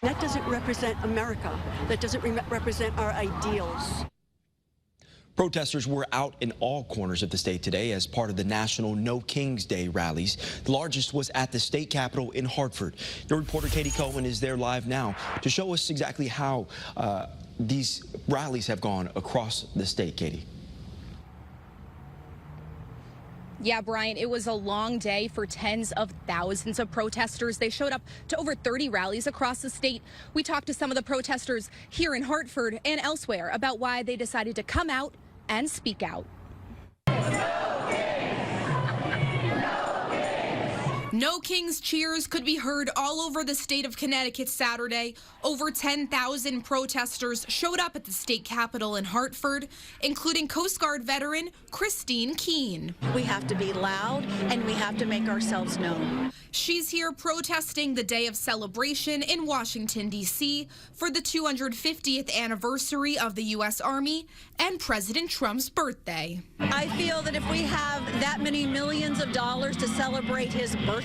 That doesn't represent America. That doesn't represent our ideals. Protesters were out in all corners of the state today as part of the National No Kings Day rallies. The largest was at the state capitol in Hartford. Your reporter Katie Cohen is there live now to show us exactly how these rallies have gone across the state. Katie. Yeah, Brian, it was a long day for tens of thousands of protesters. They showed up to over 30 rallies across the state. We talked to some of the protesters here in Hartford and elsewhere about why they decided to come out and speak out. No Kings cheers could be heard all over the state of Connecticut Saturday. Over 10,000 protesters showed up at the state capitol in Hartford, including Coast Guard veteran Christine Keene. We have to be loud and we have to make ourselves known. She's here protesting the day of celebration in Washington, D.C. for the 250th anniversary of the U.S. Army and President Trump's birthday. I feel that if we have that many millions of dollars to celebrate his birthday,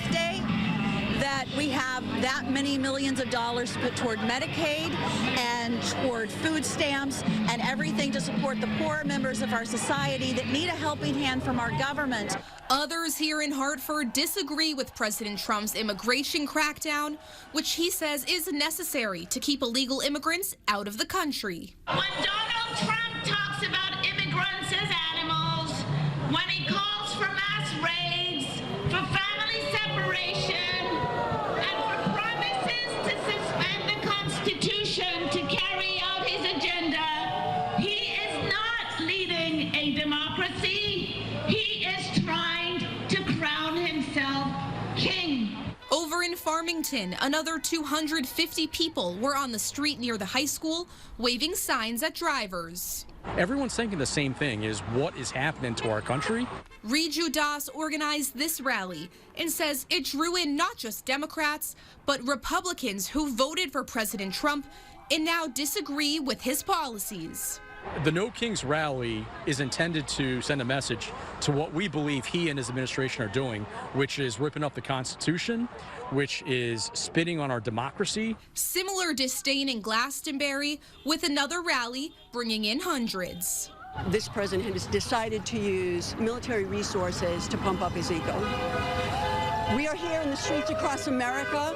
that we have that many millions of dollars to put toward Medicaid and toward food stamps and everything to support the poorer members of our society that need a helping hand from our government. Others here in Hartford disagree with President Trump's immigration crackdown, which he says is necessary to keep illegal immigrants out of the country. When Donald Trump talks about immigrants as animals, when he calls for mass raids, for family separation, and for promises to suspend the Constitution to carry out his agenda, he is not leading a democracy. He is trying to crown himself king. Over in Farmington, another 250 people were on the street near the high school, waving signs at drivers. Everyone's thinking the same thing, is what is happening to our country? Riju Das organized this rally and says it drew in not just Democrats, but Republicans who voted for President Trump and now disagree with his policies. The No Kings rally is intended to send a message to what we believe he and his administration are doing, which is ripping up the Constitution, which is spitting on our democracy. Similar disdain in Glastonbury, with another rally bringing in hundreds. This president has decided to use military resources to pump up his ego. We are here in the streets across America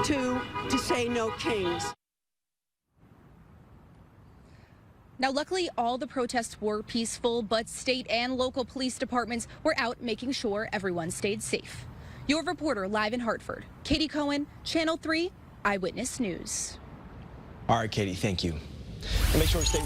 to say no kings. Now, luckily, all the protests were peaceful, but state and local police departments were out making sure everyone stayed safe. Your reporter live in Hartford, Katie Cohen, Channel 3 Eyewitness News. All right, Katie, thank you. And make sure to stay